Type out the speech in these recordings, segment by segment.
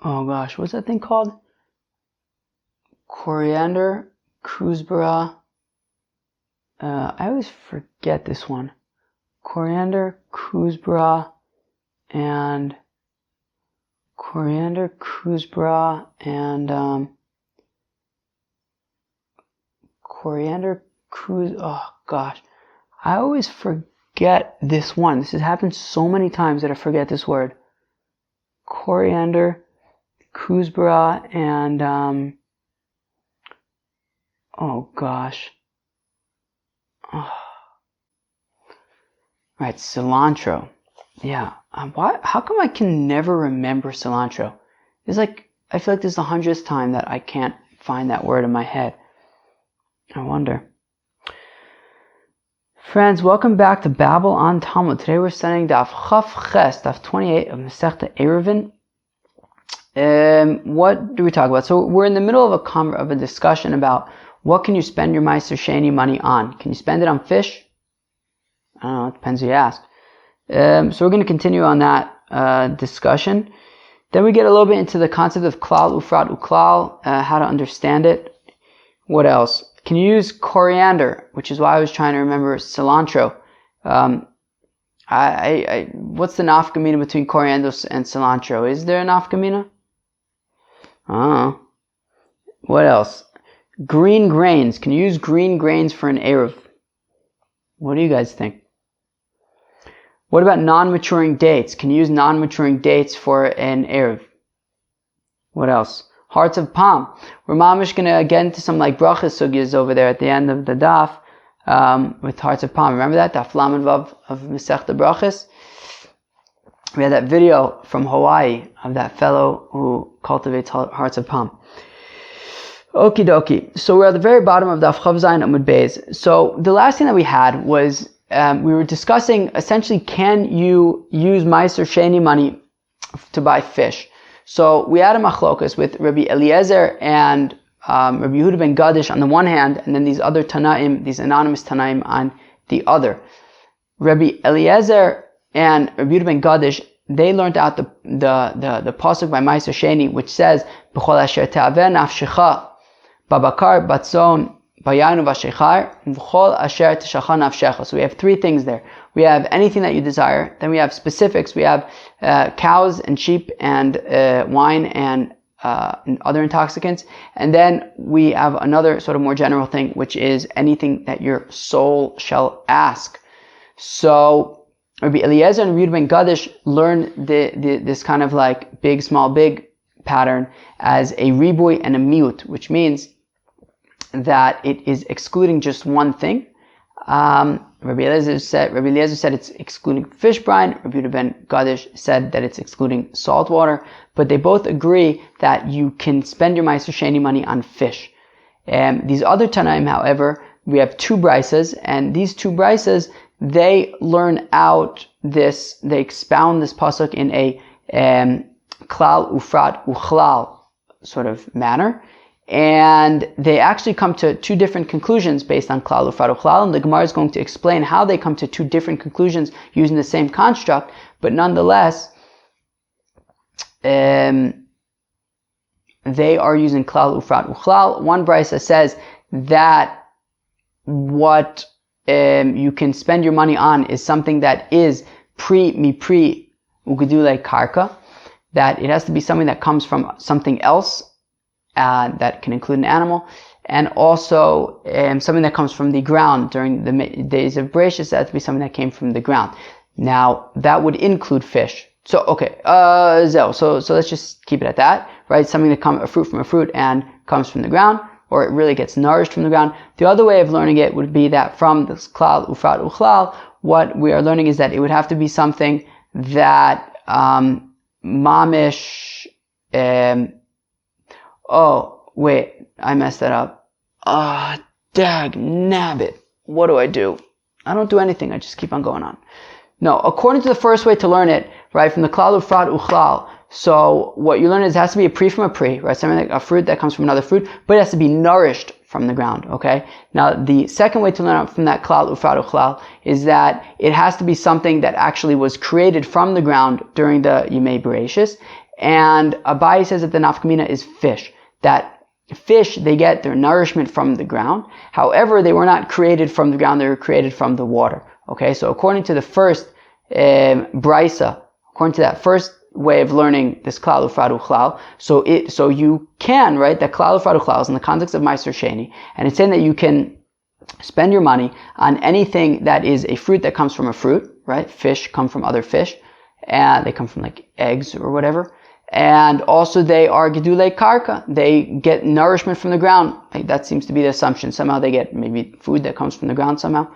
oh gosh, what's that thing called? Coriander, kuzbara. I always forget this one. Coriander, kuzbara, and coriander, kuzbara, and oh gosh. I always forget this one. This has happened so many times that I forget this word. Coriander, kuzbara, and oh gosh. Oh. Right, cilantro. Yeah. How come I can never remember cilantro? It's like, I feel like this is the 100th time that I can't find that word in my head. I wonder. Friends, welcome back to Babel on Talmud. Today we're studying Daf Chaf Ches, Daf 28 of Masechta Ayruvin. What do we talk about? So we're in the middle of a discussion about what can you spend your maaser shaynee money on? Can you spend it on fish? I don't know, it depends who you ask. So we're going to continue on that discussion. Then we get a little bit into the concept of klal, ufrat, uklal, how to understand it. What else? Can you use coriander, which is why I was trying to remember cilantro. What's the nafkamina between coriander and cilantro? Is there a nafkamina? I don't know. What else? Green grains. Can you use green grains for an ayruv? What do you guys think? What about non-maturing dates? Can you use non-maturing dates for an ayruv? What else? Hearts of palm. We're mamish going to get into some like brachas sugyas over there at the end of the daf with hearts of palm. Remember that? Daf lamed vav of Masechta Brachas. We had that video from Hawaii of that fellow who cultivates hearts of palm. Okie dokie. So we're at the very bottom of Daf Chav Zayin Amud Beis. So the last thing that we had was we were discussing essentially, can you use maaser shaynee money to buy fish? So we had a machlokas with Rabbi Eliezer and Rabbi Yehuda ben Gadish on the one hand, and then these other Tanaim, these anonymous Tanaim on the other. Rabbi Eliezer and Rabbi Yehuda ben Gadish, they learned out the pasuk by maaser shaynee, which says, "B'chol asher te'aveh nafshecha babakar batzon bayanu v'shechar v'chol asher teshacha nafshecha." So we have three things there. We have anything that you desire. Then we have specifics. We have cows and sheep and wine and other intoxicants. And then we have another sort of more general thing, which is anything that your soul shall ask. So Rabbi Eliezer and Rabbi ben Gadish learned this kind of like big, small, big pattern as a ribui and a miut, which means that it is excluding just one thing. Rabbi Eliezer said it's excluding fish brine. Rabbi Yehuda ben Gadish said that it's excluding salt water. But they both agree that you can spend your maaser shaynee money on fish. These other Tanaim, however, we have two brisas, and these two brisas, they learn out this, they expound this pasuk in a klal, ufrat, uchlal sort of manner. And they actually come to two different conclusions based on klal, ufrat, uchlal, and the Gemara is going to explain how they come to two different conclusions using the same construct, but nonetheless, they are using klal, ufrat, uchlal. One brisa says that what you can spend your money on is something that is mipri ugedule karka, that it has to be something that comes from something else, that can include an animal, and also something that comes from the ground during the days of Bereshit. That has to be something that came from the ground. Now that would include fish. So okay, so let's just keep it at that, right? Something that a fruit from a fruit and comes from the ground, or it really gets nourished from the ground. The other way of learning it would be that from this klal, ufrat, uchlal, what we are learning is that it would have to be something that mamish. Oh, wait, I messed that up. Dag nabbit. What do? I don't do anything. I just keep on going on. No, according to the first way to learn it, right, from the klal, ufrat, uchlal. So what you learn is it has to be a pri from a pri, right? Something like a fruit that comes from another fruit, but it has to be nourished from the ground, okay? Now, the second way to learn from that klal, ufrat, uchlal is that it has to be something that actually was created from the ground during the Yemei Bereshis. And Abai says that the nafkamina is fish. That fish, they get their nourishment from the ground. However, they were not created from the ground, they were created from the water. Okay, so according to the first brisa, according to that first way of learning this klal ufrad uchlal, so you can, right, that klal ufrad uchlal is in the context of maaser shaynee, and it's saying that you can spend your money on anything that is a fruit that comes from a fruit, right? Fish come from other fish, and they come from like eggs or whatever. And also they are gedulei karka. They get nourishment from the ground. Like, that seems to be the assumption. Somehow they get maybe food that comes from the ground somehow.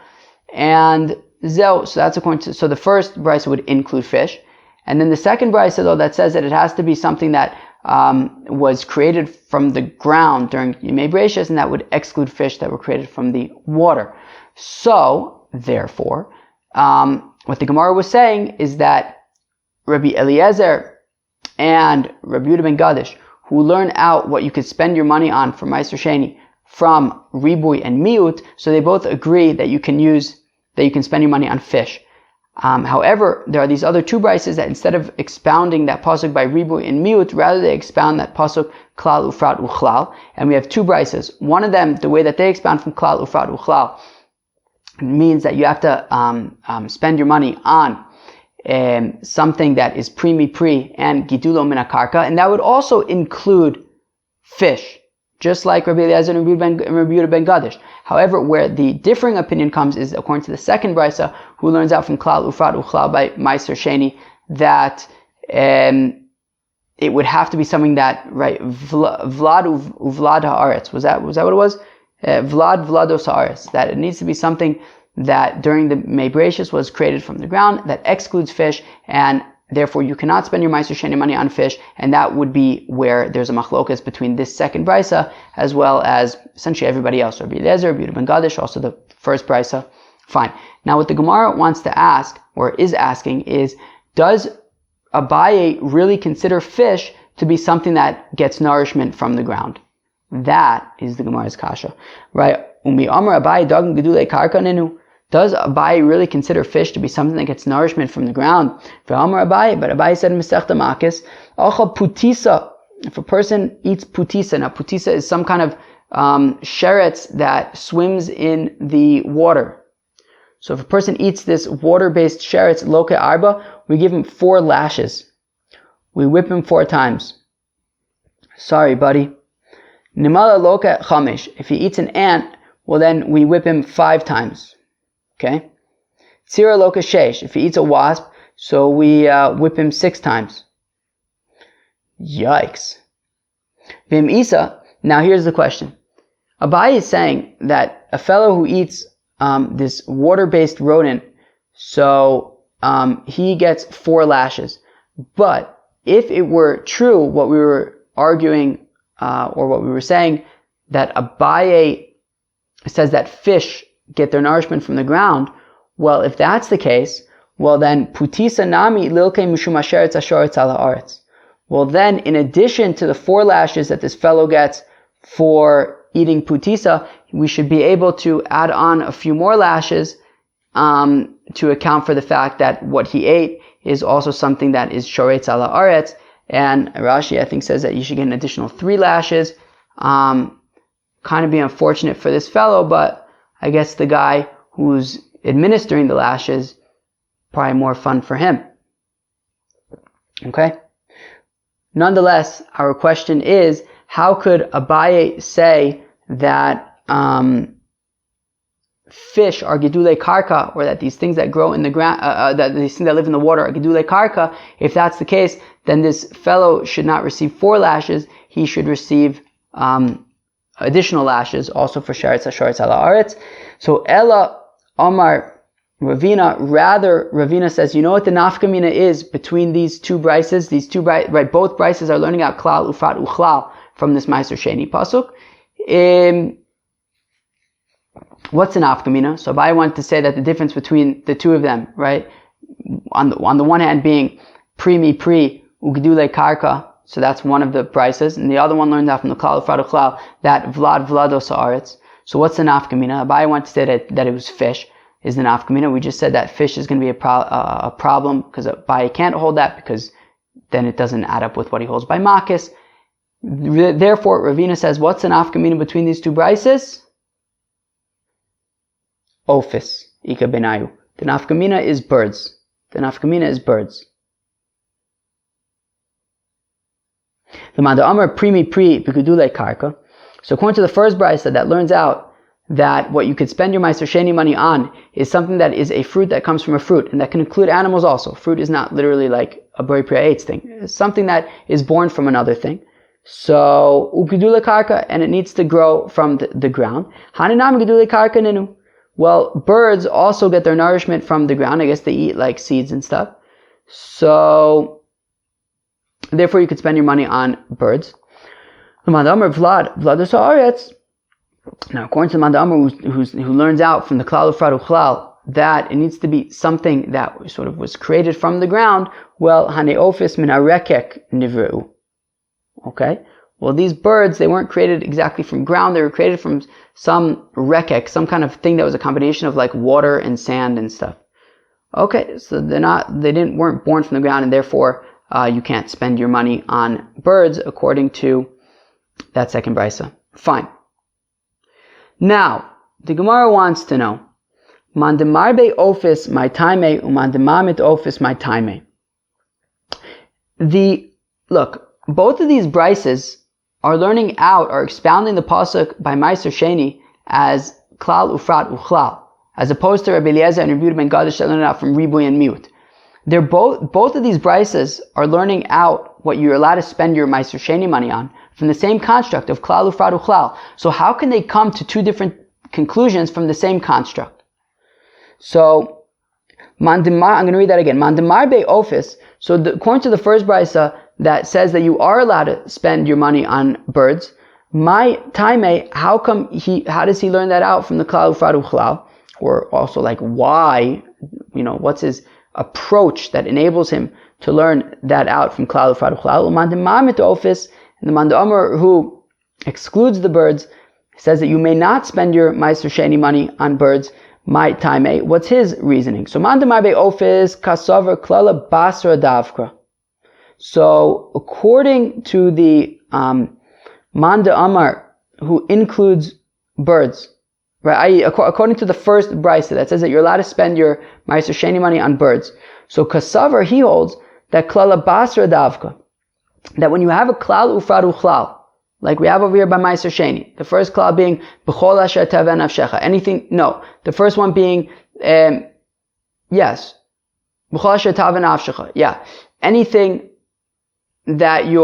And so that's according to, so the first brisa would include fish. And then the second brisa, though, that says that it has to be something that was created from the ground during Yimei Bereishis, and that would exclude fish that were created from the water. So, therefore, what the Gemara was saying is that Rabbi Eliezer and Rabbi Yehuda ben Gadish, who learn out what you could spend your money on for maaser shaynee from ribui and miut, so they both agree that you can spend your money on fish. However, there are these other two brises that instead of expounding that pasuk by ribui and miut, rather they expound that pasuk klal ufrat uchlal, and we have two brises. One of them, the way that they expound from klal ufrat uchlal, means that you have to spend your money on something that is pri and gidulo min akarka, and that would also include fish, just like Rabbi Eliezer and Rabbi Yehuda ben Gadish. However, where the differing opinion comes is according to the second brisa, who learns out from klal ufrat uchlal by maaser shaynee, that it would have to be something that, right, vlad haaretz, was that what it was? Vlad vlados haaretz, that it needs to be something that during the Yimei Bereishis was created from the ground, that excludes fish, and therefore you cannot spend your maaser shaynee money on fish, and that would be where there's a machlokas between this second brisa as well as essentially everybody else. Rabbi Eliezer, Rabbi Yehuda ben Gadish, also the first brisa. Fine. Now what the Gemara wants to ask, or is asking, is does Abaye really consider fish to be something that gets nourishment from the ground? That is the Gemara's kasha. Right? Umi Amar Abaye dagim gedulei karka nenu. Does Abaye really consider fish to be something that gets nourishment from the ground? But Abaye said in Masechta Makis, Acha putisa. If a person eats putisa, now putisa is some kind of sheretz that swims in the water. So if a person eats this water-based sheretz, loke arba, we give him 4 lashes. We whip him 4 times. Sorry, buddy. Nimala loke chamesh. If he eats an ant, well then we whip him 5 times. Okay? Tzira loka sheish. If he eats a wasp, so we whip him 6 times. Yikes. Vim Isa. Now here's the question. Abaye is saying that a fellow who eats this water-based rodent, so he gets 4 lashes. But if it were true, what we were arguing, or what we were saying, that Abaye says that fish get their nourishment from the ground, well, if that's the case, well then, putisa nami lilke mishum asheretz ashoretz ala aretz. Well then, in addition to the 4 lashes that this fellow gets for eating putisa, we should be able to add on a few more lashes to account for the fact that what he ate is also something that is shoretz ala aretz. And Rashi, I think, says that you should get an additional 3 lashes. Kind of be unfortunate for this fellow, but I guess the guy who's administering the lashes, probably more fun for him. Okay? Nonetheless, our question is, how could Abaye say that fish are gedulei karka, or that these things that grow in the ground, that these things that live in the water are gedulei karka? If that's the case, then this fellow should not receive 4 lashes. He should receive additional lashes, also for sheretz hashoretz ala aretz. So Ella Omar Ravina, rather Ravina says, you know what the nafkamina is between these two brises? These two right, both brises are learning out klal ufrat uchlal from this maaser shaynee pasuk. What's an nafkamina? So I want to say that the difference between the two of them, right, on the one hand being pri ugdule karka. So that's one of the brises, and the other one learns out from the klal ufrat uchlal, that vlad vlados haaretz. So what's the nafkamina? Abaye wants to say that it was fish is the nafkamina. We just said that fish is going to be a problem because Abaye can't hold that because then it doesn't add up with what he holds by makis. Therefore, Ravina says, what's an afkamina between these two brises? Ofis, ika benayu. The nafkamina is birds. The nafkamina is birds. The manda amar primi pri bigudule karka. So according to the first brisa that learns out that what you could spend your maaser shaynee money on is something that is a fruit that comes from a fruit, and that can include animals also. Fruit is not literally like a bori priya eitz thing. It's something that is born from another thing. So ukidule karka, and it needs to grow from the ground. Haninam gedule karka ninu. Well, birds also get their nourishment from the ground. I guess they eat like seeds and stuff. So therefore, you could spend your money on birds. Now, according to the Mandamar who learns out from the klal ufrad uchlal that it needs to be something that sort of was created from the ground, well, haneofis min harekek nivreu. Okay? Well, these birds, they weren't created exactly from ground, they were created from some rekek, some kind of thing that was a combination of like water and sand and stuff. Okay, so they weren't born from the ground, and therefore you can't spend your money on birds according to that second brisa. Fine. Now, the Gemara wants to know, mandemarbe ofis my time, umandemamit ofis my time. Look, both of these brises are learning out, or expounding the pasuk by maaser shaynee as klal ufrat uchlal, as opposed to Rabbi Eliezer and Rabbi Yehuda ben Gadish that learn it out from ribuy and miut. They're both of these brises are learning out what you're allowed to spend your maaser shaynee money on from the same construct of klal ufrad uchlal. So how can they come to two different conclusions from the same construct? So, I'm going to read that again. Mandemar be ofis. So according to the first brisa that says that you are allowed to spend your money on birds, my time, how does he learn that out from the klal ufrad uchlal? Or also like why, what's his approach that enables him to learn that out from klal ufrad uchlal? Mandemamit ofis. And the Manda Amar, who excludes the birds, says that you may not spend your maaser shaynee money on birds, my time. What's his reasoning? So Manda Marbe Ofis Kasavar Klala Basra Davkra. So according to the Manda Amar, who includes birds, right? According to the first brisa that says that you're allowed to spend your maaser shaynee money on birds. So Kasavar, he holds that Klala Basra Davka, that when you have a klal ufrad uchlal, like we have over here by maaser shaynee, the first klal being b'chol asher taveh nafshecha, the first one being b'chol asher taveh nafshecha, anything that you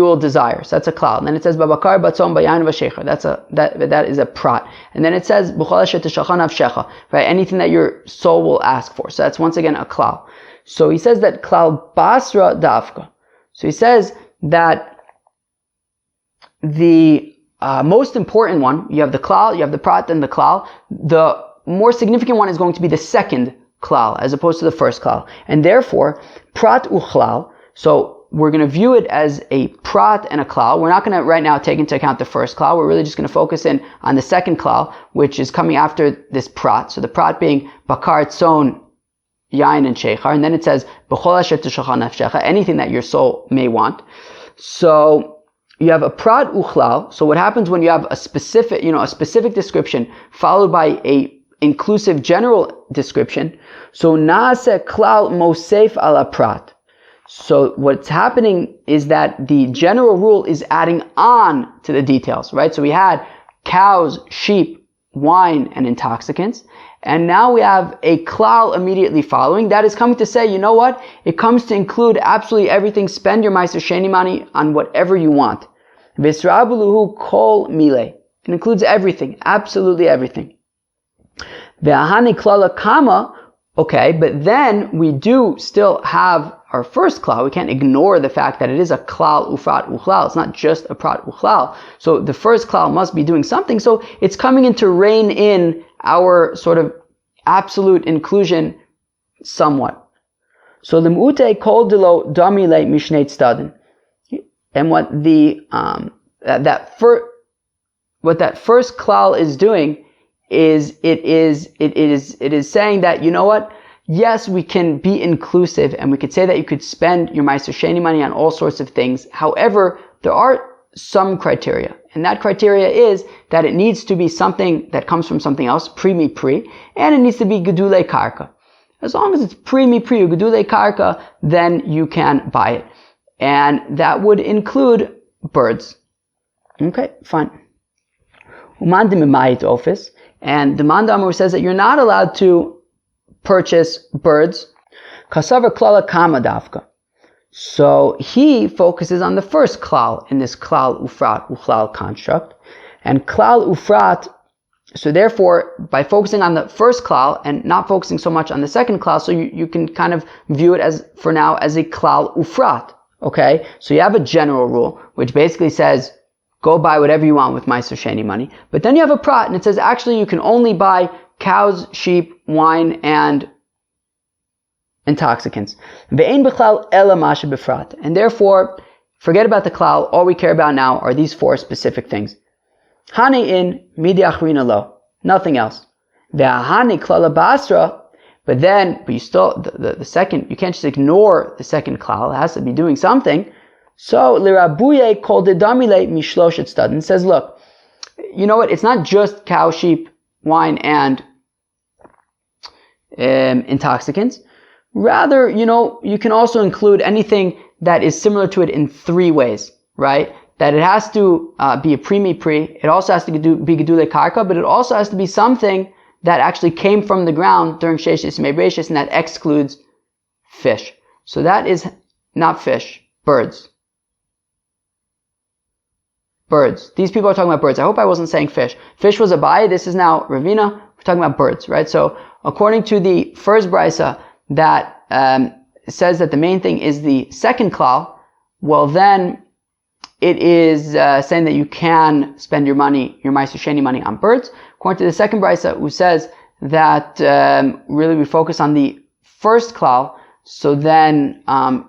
will desire. So that's a klal. And then it says babakar batzon bayan v'shecha. That is a prat. And then it says b'chol asher teshachah nafshecha, right? Anything that your soul will ask for. So that's once again a klal. So he says that klal basra davka. So he says that the most important one, you have the klal, you have the prat, and the klal. The more significant one is going to be the second klal, as opposed to the first klal. And therefore, prat uchlal, so we're going to view it as a prat and a klal. We're not going to right now take into account the first klal. We're really just going to focus in on the second klal, which is coming after this prat. So the prat being bakar tzon, yain and shechar, and then it says b'chol asher teshachah nafshecha, anything that your soul may want. So you have a prat uchlal. So what happens when you have a specific description followed by a inclusive general description? So naaseh klal mosef ala prat. So what's happening is that the general rule is adding on to the details, right? So we had cows, sheep, wine, and intoxicants. And now we have a klal immediately following. That is coming to say, you know what? It comes to include absolutely everything. Spend your maaser shaynee money on whatever you want. V'israbuluhu kol mile. It includes everything. Absolutely everything. Ve'ahani klala kama. Okay, but then we do still have our first klal. We can't ignore the fact that it is a klal ufrat uchlal. It's not just a prat uchlal. So the first klal must be doing something. So it's coming in to rein in our sort of absolute inclusion somewhat. So the mu'ute kol dilo damile mishnei tzadin. And what that first klal is doing is it is saying that, you know what, yes, we can be inclusive and we could say that you could spend your maaser shaynee money on all sorts of things. However, there are some criteria, and that criteria is that it needs to be something that comes from something else, pre, and it needs to be gedulei karka. As long as it's pre or gedulei karka, then you can buy it. And that would include birds. Okay, fine. Office, and the Mandamur says that you're not allowed to purchase birds. Kasavar klala kama dafka. So he focuses on the first klal in this klal ufrat uchlal construct, and klal ufrat. So therefore, by focusing on the first klal and not focusing so much on the second klal, so you can kind of view it as, for now, as a klal ufrat. Okay, so you have a general rule which basically says go buy whatever you want with maaser shaynee money. But then you have a prat, and it says actually you can only buy cows, sheep, wine, and intoxicants. And therefore, forget about the klal. All we care about now are these four specific things. Hani in midi achrina lo, nothing else. Ve'ahani klala basra. But you still, the second, you can't just ignore the second klal. It has to be doing something. So, lirabuye kol dedamile mishloshet stud. And says, look, you know what? It's not just cow, sheep, wine, and intoxicants. Rather, you can also include anything that is similar to it in three ways, right? That it has to be a pre. It also has to be gedulei karka, but it also has to be something that actually came from the ground during sheishis mebreshis, and that excludes fish. So that is not fish, birds. Birds. These people are talking about birds. I hope I wasn't saying fish. Fish was Abai. This is now Ravina. We're talking about birds, right? So according to the first brisa that says that the main thing is the second klal, well then it is saying that you can spend your maaser shaynee money on birds. According to the second brisa, who says that really we focus on the first klal, so then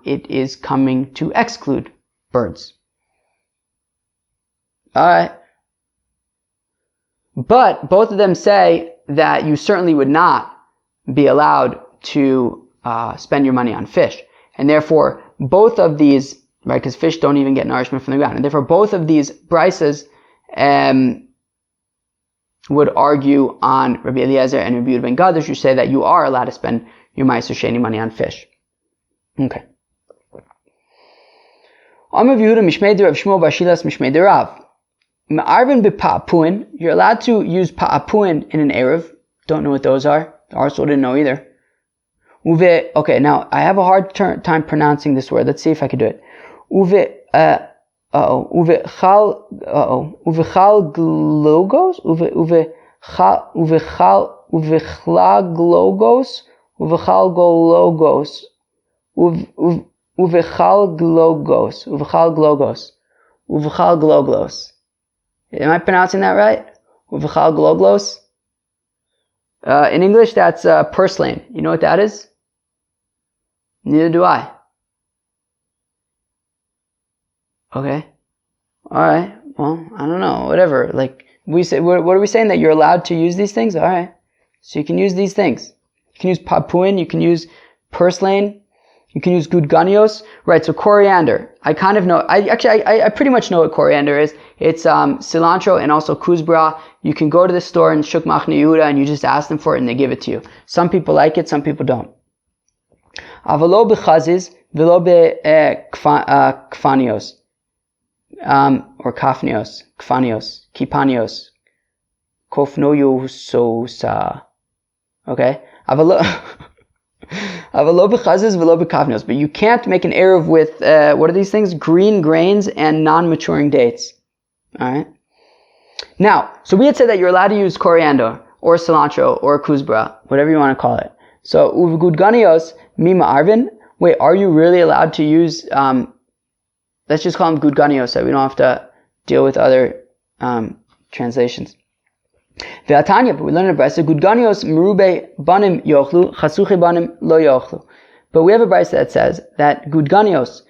it is coming to exclude birds. Alright. But both of them say that you certainly would not be allowed to spend your money on fish. And therefore, both of these, right, because fish don't even get nourishment from the ground, and therefore both of these brisas would argue on Rabbi Eliezer and Rabbi Yehuda ben Gadosh, who say that you are allowed to spend your maaser shaynee money on fish. Okay. Amar Yehuda mishmei de Rav Shmuel bar Shilas mishmei de Rav. Ayruvin b'pa'apuin, you're allowed to use pa'apuin in an ayruv. Don't know what those are. The Arsel didn't know either. Okay, now I have a hard time pronouncing this word. Let's see if I can do it. Uvechal glogos, uvechal glogos. Am I pronouncing that right? Uvechal gloglos. In English, that's purslane. You know what that is? Neither do I. Okay. Alright. Well, I don't know. Whatever. Like, we say, what are we saying? That you're allowed to use these things? Alright. So you can use these things. You can use papuin, you can use purslane, you can use gudganios. Right, so coriander. I kind of know, I pretty much know what coriander is. It's cilantro and also kuzbra. You can go to the store in Shuk Machne Yehuda and you just ask them for it and they give it to you. Some people like it, some people don't. Avalo b'chaziz, velo b'kfanios. Or kafnios, kfanios, kipanios, kofnoyososa. Okay? Avalo b'chazis v'lo b'kafnios. But you can't make an ayruv with, what are these things? Green grains and non-maturing dates. Alright? Now, so we had said that you're allowed to use coriander, or cilantro, or kuzbra, whatever you want to call it. So, uvgudganios, mima arvin. Wait, are you really allowed to use, let's just call them gudganios so we don't have to deal with other translations. Ve'atanya, but we learned in a brisa, gudganios merube banim yochlu, chasuche banim lo yochlu. But we have a brisa that says that gudganios,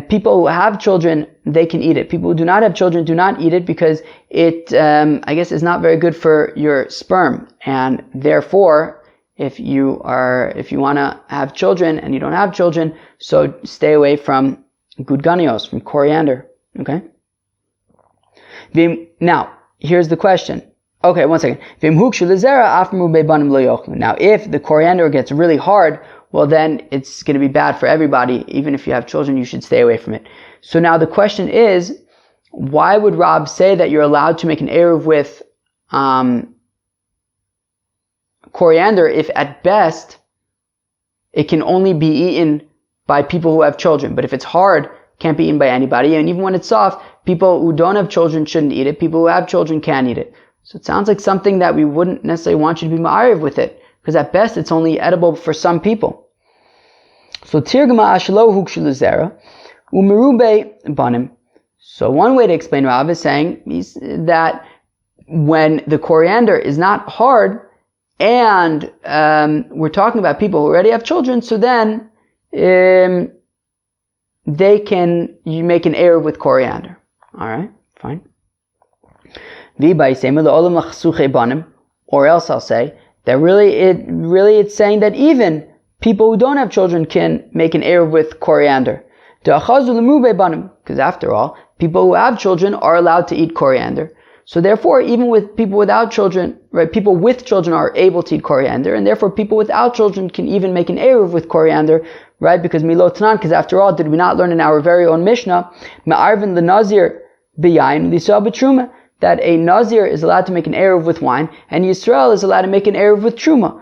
people who have children, they can eat it. People who do not have children do not eat it because it, I guess, is not very good for your sperm, and therefore if you want to have children and you don't have children, so stay away from gudganios, from coriander. Okay? Now, here's the question. Okay, one second. Now, if the coriander gets really hard, well then it's going to be bad for everybody. Even if you have children, you should stay away from it. So now the question is, why would Rab say that you're allowed to make an ayruv with coriander if at best it can only be eaten by people who have children? But if it's hard, can't be eaten by anybody. And even when it's soft, people who don't have children shouldn't eat it. People who have children can eat it. So it sounds like something that we wouldn't necessarily want you to be ma'ariv with it, because at best it's only edible for some people. So tirgama ashlo hukshu lezera umerube banim. So one way to explain Rav is saying that when the coriander is not hard and we're talking about people who already have children, so then you make an ayruv with coriander. Alright, fine. Or else I'll say that really it's saying that even people who don't have children can make an ayruv with coriander. Because after all, people who have children are allowed to eat coriander. So therefore, even with people without children, right, people with children are able to eat coriander, and therefore people without children can even make an ayruv with coriander, right? Because milotanan, because after all, did we not learn in our very own Mishnah, ma'arvin the nazir b'yayin l'Yisrael b'truma, that a nazir is allowed to make an ayruv with wine, and Yisrael is allowed to make an ayruv with truma.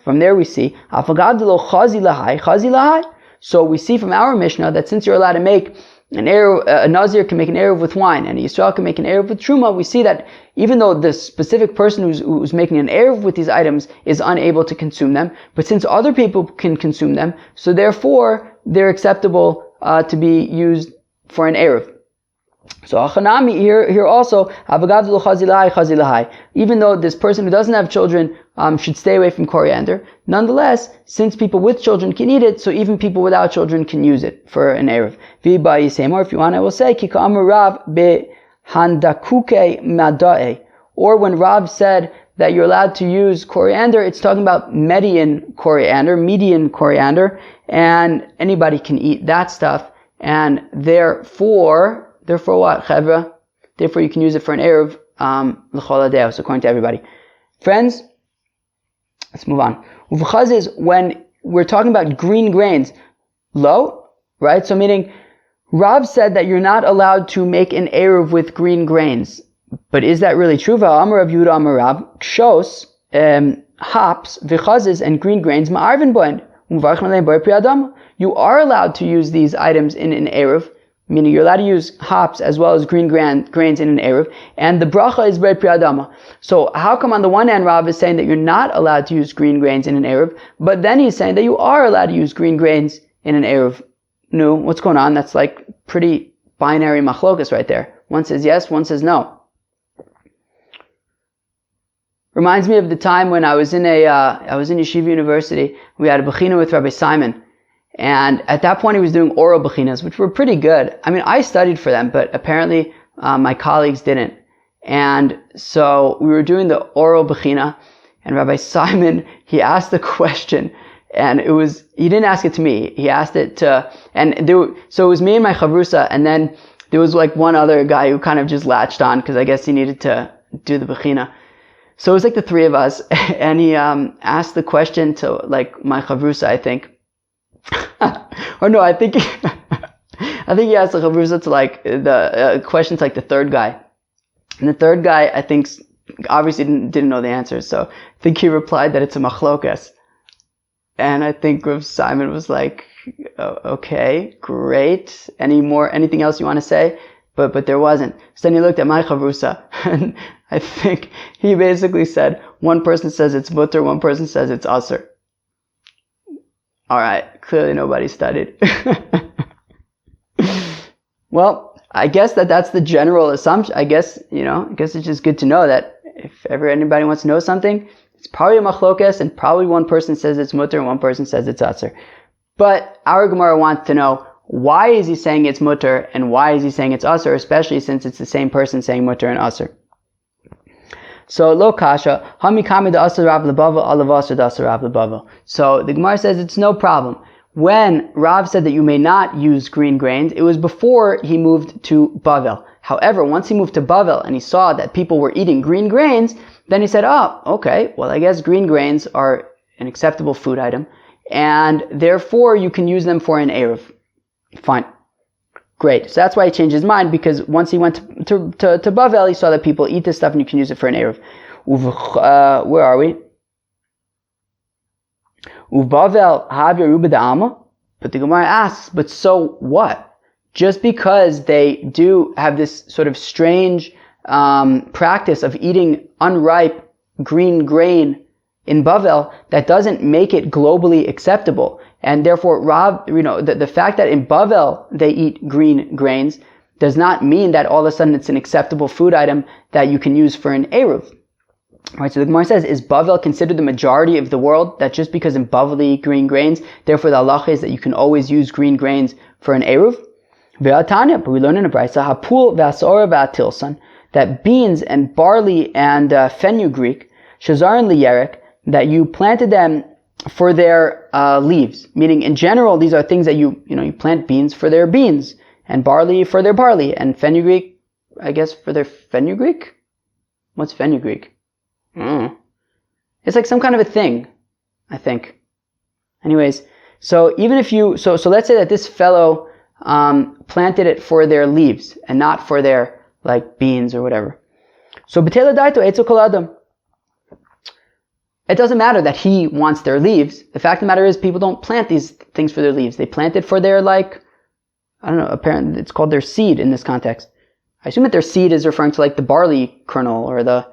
From there we see afagadlo chazi lahai. So we see from our Mishnah that since you're allowed to make an ayruv, a nazir can make an ayruv with wine, and Yisrael can make an ayruv with truma, we see that even though the specific person who's making an ayruv with these items is unable to consume them, but since other people can consume them, so therefore they're acceptable to be used for an ayruv. So achanami here also, even though this person who doesn't have children should stay away from coriander, nonetheless, since people with children can eat it, so even people without children can use it for an ayruv. Or if you want, I will say, or when Rav said that you're allowed to use coriander, it's talking about median coriander, and anybody can eat that stuff, and therefore what, chevra? Therefore you can use it for an ayruv, l'chol hadeos, according to everybody. Friends, let's move on. Uvchaz is when we're talking about green grains, lo, right? So meaning, Rav said that you're not allowed to make an ayruv with green grains. But is that really true? V'amar Rav Yehuda amar Rav, kshos, hops, v'chazes, and green grains, ma'arvin boen, u'mvarchim aleim boi pri adam. You are allowed to use these items in an ayruv, meaning you're allowed to use hops as well as green grains in an ayruv, and the bracha is bread pri adama. So how come on the one hand Rav is saying that you're not allowed to use green grains in an ayruv, but then he's saying that you are allowed to use green grains in an ayruv? No, what's going on? That's like pretty binary machlokas right there. One says yes, one says no. Reminds me of the time when I was in Yeshiva University. We had a bechina with Rabbi Simon. And at that point he was doing oral bechinas, which were pretty good. I mean, I studied for them, but apparently my colleagues didn't. And so we were doing the oral bechina, and Rabbi Simon, he asked the question, and he didn't ask it to me, he asked it to, so it was me and my chavrusa, and then there was like one other guy who kind of just latched on, because I guess he needed to do the bechina. So it was like the three of us, and he asked the question to like my chavrusa, I think. Or no, I think he asked the chavrusa to like the question to like the third guy, and the third guy I think obviously didn't know the answer, so I think he replied that it's a machlokas, and I think Rav Simon was like, okay, great. Anything else you want to say? But there wasn't. So then he looked at my chavrusa, and I think he basically said, one person says it's mutter, one person says it's aser. Alright, clearly nobody studied. Well, I guess that's the general assumption. I guess it's just good to know that if ever anybody wants to know something, it's probably a machlokas, and probably one person says it's mutter and one person says it's aser. But our Gemara wants to know, why is he saying it's mutter and why is he saying it's aser, especially since it's the same person saying mutter and aser. So lo kasha, hami kami da asar Rav lebavel, alav asar da asar Rav lebavel. So the Gemara says it's no problem. When Rav said that you may not use green grains, it was before he moved to Bavel. However, once he moved to Bavel and he saw that people were eating green grains, then he said, oh, okay, well I guess green grains are an acceptable food item, and therefore you can use them for an ayruv. Fine. Great. So that's why he changed his mind, because once he went to Bavel, he saw that people eat this stuff and you can use it for an ayruv. Where are we? Uvavel have Yeruba Da'ama? But the Gemara asks, but so what? Just because they do have this sort of strange practice of eating unripe green grain in Bavel, that doesn't make it globally acceptable. And therefore, the fact that in Bavel they eat green grains does not mean that all of a sudden it's an acceptable food item that you can use for an ayruv. Right, so the Gemara says, is Bavel considered the majority of the world? That just because in Bavel they eat green grains, therefore the halacha is that you can always use green grains for an ayruv? Ve'atanya, but we learn in a brisa, hapul ve'asora ve'atilsan, that beans and barley and fenugreek, shazaran liyerek, that you planted them for their leaves. Meaning, in general, these are things that you plant beans for their beans, and barley for their barley, and fenugreek, I guess, for their fenugreek? What's fenugreek? It's like some kind of a thing, I think. Anyways, so even if so let's say that this fellow planted it for their leaves and not for their like beans or whatever. So b'tela daito etzo kol adam. It doesn't matter that he wants their leaves. The fact of the matter is, people don't plant these things for their leaves. They plant it for their apparently it's called their seed in this context. I assume that their seed is referring to like the barley kernel or the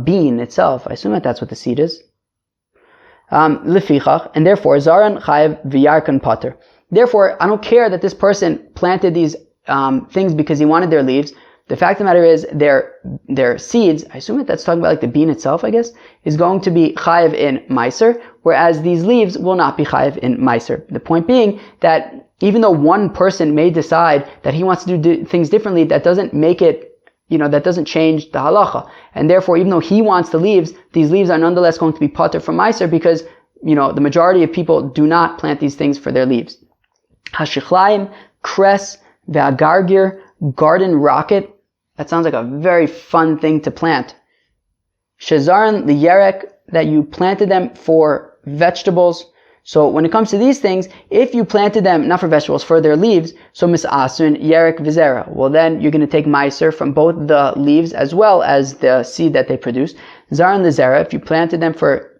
bean itself. I assume that that's what the seed is. Lefichach, and therefore, Zaran Chayev V'Yarkan Pater. Therefore, I don't care that this person planted these things because he wanted their leaves. The fact of the matter is, their seeds, I assume that that's talking about like the bean itself, I guess, is going to be Chayev in maaser, whereas these leaves will not be Chayev in maaser. The point being that even though one person may decide that he wants to do things differently, that doesn't make it, that doesn't change the halacha. And therefore, even though he wants the leaves, these leaves are nonetheless going to be pater from maaser because, the majority of people do not plant these things for their leaves. Hashichlaim, cress, ve'agargir, garden rocket. That sounds like a very fun thing to plant. Shazaran liyerek, that you planted them for vegetables. So when it comes to these things, if you planted them not for vegetables, for their leaves, so misasun yerek vizera, well then you're going to take maaser from both the leaves as well as the seed that they produce. Zaran lizera, if you planted them for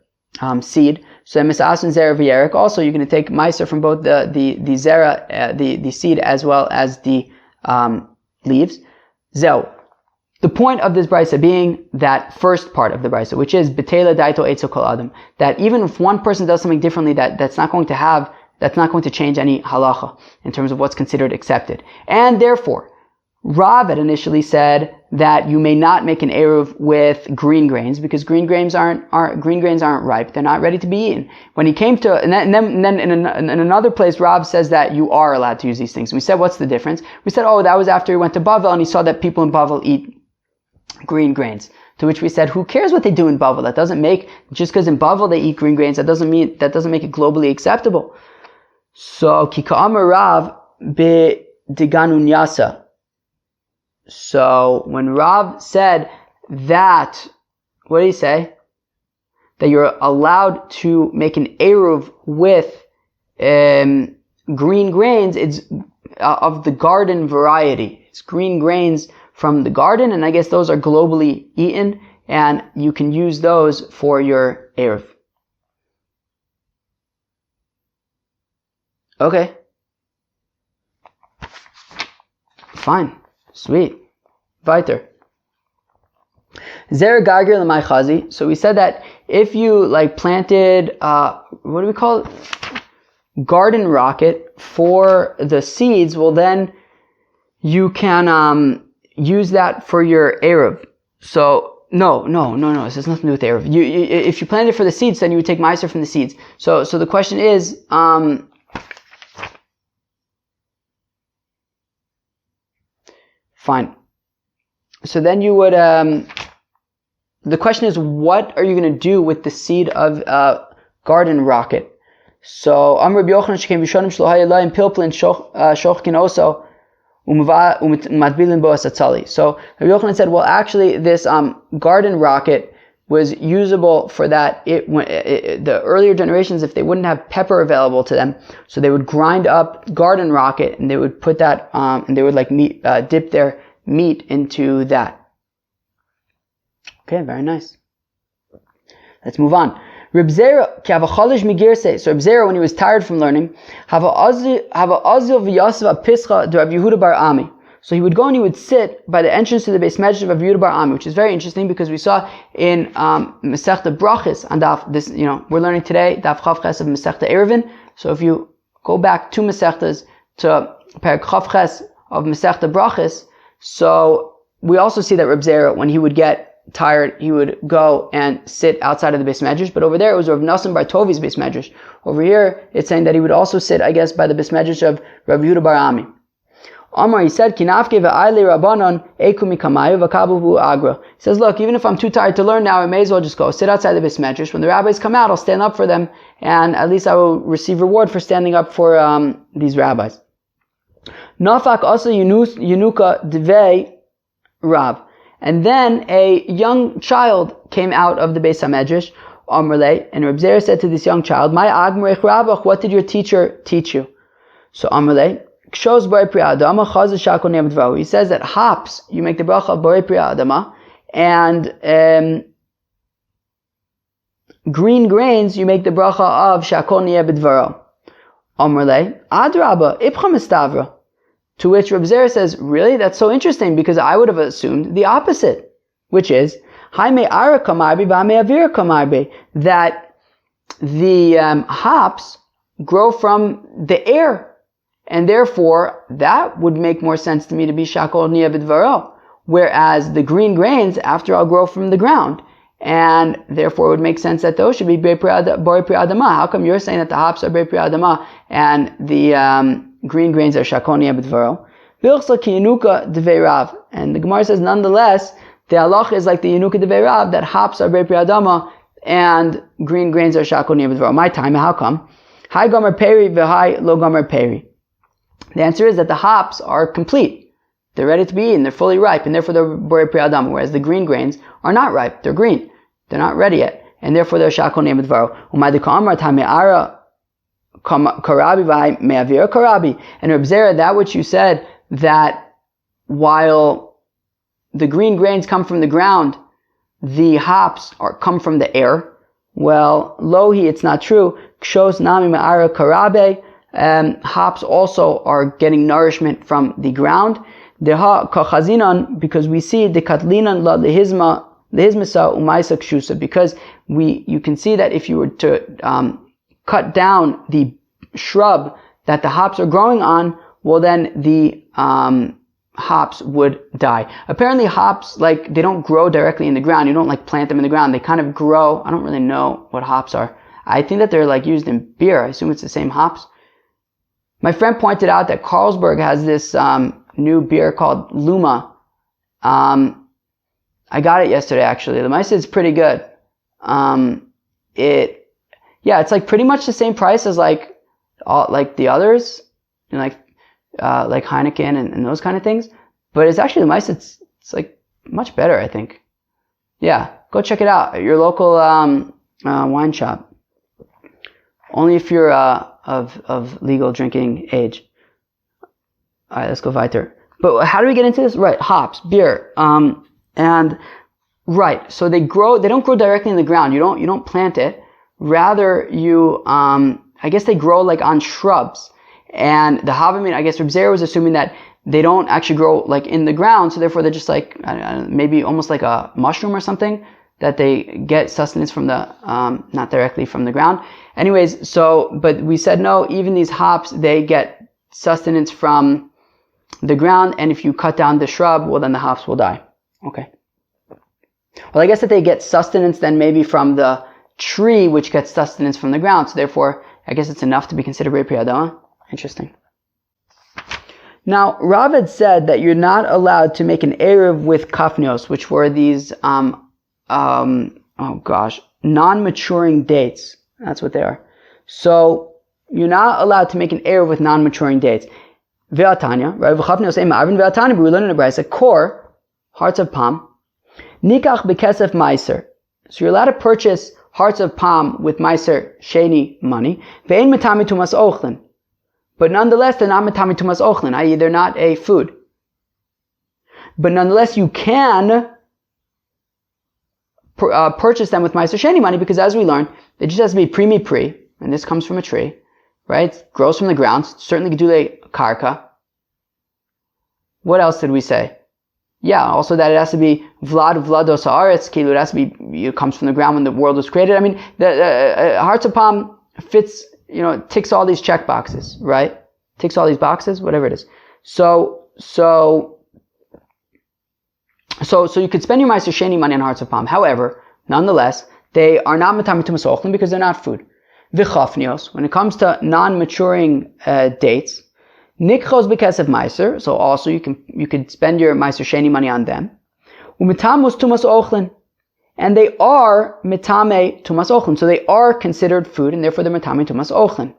seed, so misasun zera v'yerek, also you're going to take maaser from both the zera, the seed as well as the leaves. Zeu. The point of this brisa being that first part of the brisa, which is betela daito etzo kol adam, that even if one person does something differently, that's not going to change any halacha in terms of what's considered accepted. And therefore, Rav had initially said that you may not make an ayruv with green grains because green grains aren't ripe; they're not ready to be eaten. When he came to, and then in another place, Rav says that you are allowed to use these things. And we said, what's the difference? We said, that was after he went to Bavel and he saw that people in Bavel eat green grains. To which we said, who cares what they do in Bavel? That doesn't make, just because in Bavel they eat green grains, that doesn't make it globally acceptable. So kika'amar Rav be diganun yasa. So when Rav said that, what did he say? That you're allowed to make an ayruv with green grains. It's of the garden variety. It's green grains from the garden, and I guess those are globally eaten, and you can use those for your ayruv. Okay. Fine. Sweet. Weiter. Zer gargir l'may chazi. So we said that if you planted, what do we call it? Garden rocket for the seeds, well then you can use that for your ayruv. So no. This has nothing to do with ayruv. If you planted it for the seeds, then you would take maaser from the seeds. So the question is, fine. So then you would, the question is, what are you going to do with the seed of garden rocket? So, Amr Yochanan shekem Rishonim shlo hayalayim pilplin shochkin oso umatbilin bo asatzali. So, Rabbi Yochanan said, well, actually, this garden rocket was usable for that. The earlier generations, if they wouldn't have pepper available to them, so they would grind up garden rocket and they would put that, and they would dip their meat into that. Okay, very nice. Let's move on. Reb Zera, so Reb Zera, when he was tired from learning, so he would go and he would sit by the entrance to the Beis Medrash of Rav Yehuda bar Ami, which is very interesting because we saw in Masechta Brachos and Daf, this, we're learning today Daf Chav Ches of Masechta Ayruvin. So if you go back 2 Masechtas to Perek Chav Ches of Masechta Brachos, so we also see that Reb Zera, when he would get tired, he would go and sit outside of the Beis Medrash. But over there, it was Rav Nassim bar Tovi's Beis Medrash. Over here, it's saying that he would also sit, I guess, by the Beis Medrash of Rav Yehuda bar Ami. Amar, he said, Kinafke ve'ayle rabbanon eku mikamayu v'kabuhu agra. He says, look, even if I'm too tired to learn now, I may as well just go sit outside the Beis Medrash. When the rabbis come out, I'll stand up for them, and at least I will receive reward for standing up for these rabbis. Nafak also yunuka dvei Rav. And then a young child came out of the Beis HaMedrash, Amrle, and Reb Zera said to this young child, "My agmerech Rabach, what did your teacher teach you?" So Amrle, he says that hops, you make the bracha of Borei Priya Adama, and green grains, you make the bracha of Shakol Niyeh B'Dvaro. Amrle, Adraba, Ipcha Mistavra. To which Reb Zera says, really? That's so interesting, because I would have assumed the opposite, which is, that the hops grow from the air, and therefore that would make more sense to me to be Shakol Niyeh B'Dvaro, whereas the green grains, after all, grow from the ground, and therefore it would make sense that those should be Borei Priya Adama. How come you're saying that the hops are Borei Priya Adama and the green grains are Shakol Niyeh B'Dvaro? And the Gemara says, nonetheless, the halach is like the Yenuka Devei Rav, that hops are Borei Priya Adama and green grains are Shakol Niyeh B'Dvaro. My time, how come? Hi Gomer Peri v'Hai Lo Gomer Peri. The answer is that the hops are complete. They're ready to be eaten. They're fully ripe, and therefore they're Borei Priya Adama, whereas the green grains are not ripe. They're green. They're not ready yet, and therefore they're Shakol Niyeh B'Dvaro. Karabi v'Hai Me'avira Karabi. And Reb Zera, that which you said, that while the green grains come from the ground, the hops come from the air. Well, lohi, it's not true. Kshos nami ma'ara karabe. Hops also are getting nourishment from the ground. Deha kachazinan, because we see the katlinan la lehizmasa umaisa kshusa, because you can see that if you were to cut down the shrub that the hops are growing on, well then the hops would die. Apparently hops, they don't grow directly in the ground. You don't plant them in the ground. They kind of grow. I don't really know what hops are. I think that they're used in beer. I assume it's the same hops. My friend pointed out that Carlsberg has this new beer called Luma. I got it yesterday actually. The mice is pretty good. It's pretty much the same price as the others, like Heineken and those kind of things, but it's actually the mice. It's much better, I think. Yeah, go check it out at your local wine shop. Only if you're of legal drinking age. All right, let's go weiter. But how do we get into this? Right, hops, beer, and right. So they don't grow directly in the ground. You don't plant it. Rather, I guess they grow on shrubs. And the Havamim, I guess Reb Zera was assuming that they don't actually grow in the ground, so therefore they're just maybe almost like a mushroom or something, that they get sustenance from the, not directly from the ground. Anyways, but we said no, even these hops, they get sustenance from the ground, and if you cut down the shrub, well then the hops will die. Okay. Well, I guess that they get sustenance then maybe from the tree, which gets sustenance from the ground, so therefore I guess it's enough to be considered Borei Priya Adama. Interesting. Now, Rav had said that you're not allowed to make an ayruv with kafnios, which were these non-maturing dates. That's what they are. So you're not allowed to make an ayruv with non-maturing dates. Ve'atanya, right? V'chavni osei ma'avin ve'atanya, but we learn in the brayso, kor, hearts of palm, nikach bekesef maaser. So you're allowed to purchase hearts of palm with maaser shaynee money. Ve'ein metami tumas ochlin. But nonetheless, they're not metami tumas ochlin, i.e. they're not a food. But nonetheless, you can purchase them with maaser shaynee money, because as we learned, it just has to be pre, and this comes from a tree, right? Grows from the ground, certainly gedule karka. What else did we say? Yeah, also that it has to be vlados haaretz, kilu, it has to be, it comes from the ground when the world was created. I mean, the hearts of palm fits, ticks all these check boxes, right? Ticks all these boxes, whatever it is. So you could spend your maaser shaynee money on hearts of palm. However, nonetheless, they are not metami tumas ochlin because they're not food. V'chafnios, when it comes to non-maturing dates, nikchos bekesef maaser, so also you could spend your maaser shaynee money on them. U'mitamos tumas ochlin, and they are mitame tumas ochlin, so they are considered food, and therefore they're mitame tumas ochlin.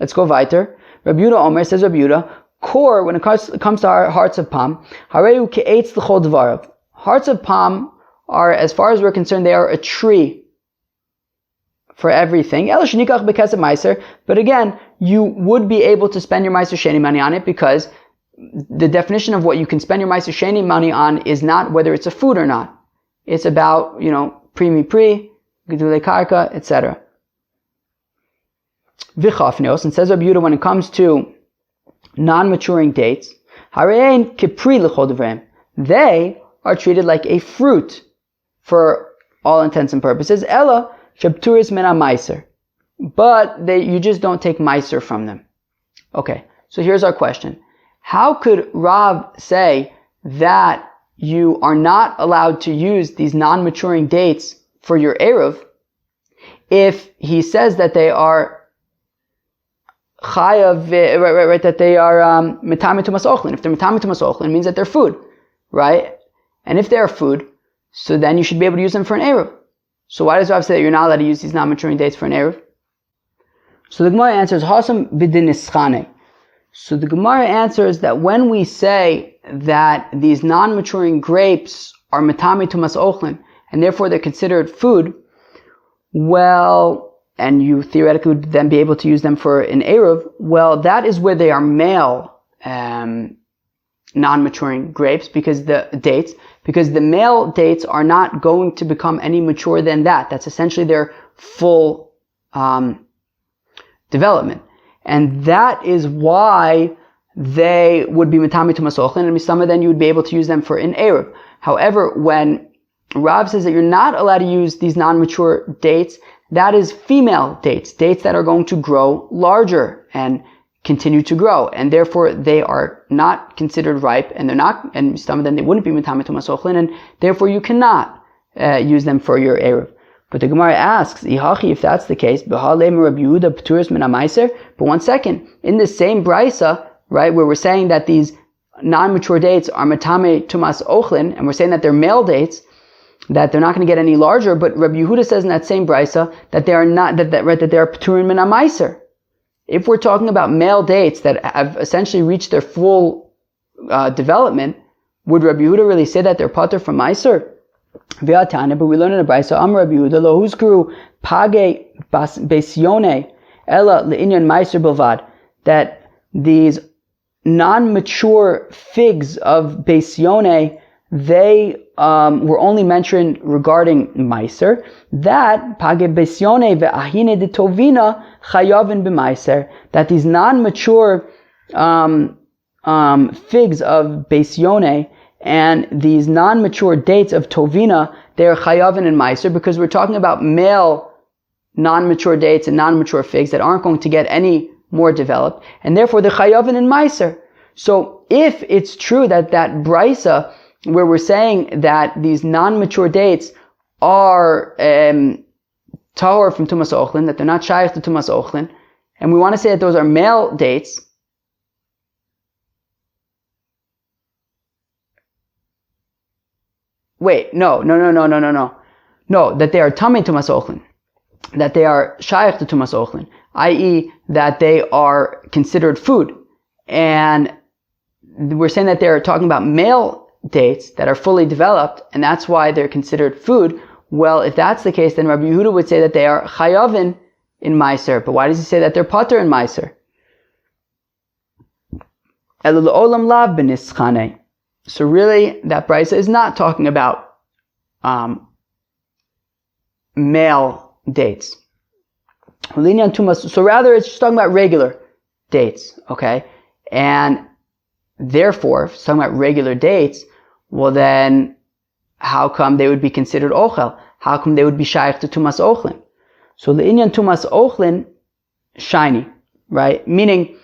Let's go weiter. Rabbi Yehuda Omer says, Rabbi Yehuda, kor, when it comes to our hearts of palm, hareu ke'etz l'chol dvarav. Hearts of palm are, as far as we're concerned, they are a tree for everything. But again, you would be able to spend your maaser shaynee money on it, because the definition of what you can spend your maaser shaynee money on is not whether it's a food or not. It's about, pre, gedule karka, etc. V'chafnios, and says Rabbi Yehuda, when it comes to non-maturing dates, harein kipri l'chol devreim, they are treated like a fruit for all intents and purposes. Ella shabturis min maaser, but you just don't take maaser from them. Okay, so here's our question: how could Rav say that you are not allowed to use these non-maturing dates for your ayruv if he says that they are chayav, right, that they are mitame tumas ochlin? If they're mitame tumas ochlin, it means that they're food, right? And if they're food, so then you should be able to use them for an ayruv. So why does Rav say that you're not allowed to use these non-maturing dates for an ayruv? So the Gemara answers, Hasam b'din ischane. So the Gemara answers that when we say that these non-maturing grapes are mitame tumas ochlin, and therefore they're considered food, well, and you theoretically would then be able to use them for an ayruv, well, that is where they are male non-maturing grapes, because the male dates are not going to become any mature than that. That's essentially their full development. And that is why they would be mitame tumas ochlin, and some of them you would be able to use them for an ayruv. However, when Rav says that you're not allowed to use these non-mature dates, that is female dates that are going to grow larger and continue to grow, and therefore they are not considered ripe, and and some of them they wouldn't be mitame tumas ochlin, and therefore you cannot use them for your ayruv. But the Gemara asks, if that's the case, but one second, in the same brayso, right, where we're saying that these non-mature dates are mitame tumas ochlin, and we're saying that they're male dates, that they're not going to get any larger, but Rabbi Yehuda says in that same brayso that they are not, that they are p'turin min maaser. If we're talking about male dates that have essentially reached their full development, would Rabbi Yehuda really say that they're patur from maaser? But we learn in the brayso, Rabbi Yehuda lo huzkru page besione ella leinyan maaser bilvad, that these non-mature figs of besione, they were only mentioned regarding maaser, that page besione ve'ahine de tovina chayavin b'maaser, that these non-mature figs of besione and these non-mature dates of tovina, they are chayavin in maaser, because we're talking about male non-mature dates and non-mature figs that aren't going to get any more developed, and therefore they're chayavin in maaser. So if it's true that brayso where we're saying that these non-mature dates are tahor from tumas ochlin, that they're not shaykh to tumas ochlin, and we want to say that those are male dates, wait, no, that they are tamei tumas ochlin, that they are shaykh to tumas ochlin, i.e. that they are considered food. And we're saying that they're talking about male dates that are fully developed, and that's why they're considered food. Well, if that's the case, then Rabbi Yehuda would say that they are chayavin in maaser. But why does he say that they're pater in maaser? So really, that brisa is not talking about male dates. So rather, it's just talking about regular dates, okay? And therefore, if it's talking about regular dates, well then, how come they would be considered ochel? How come they would be shaykh to tumas ochlin? So le'inyan tumas ochlin, shaynee, right? Meaning,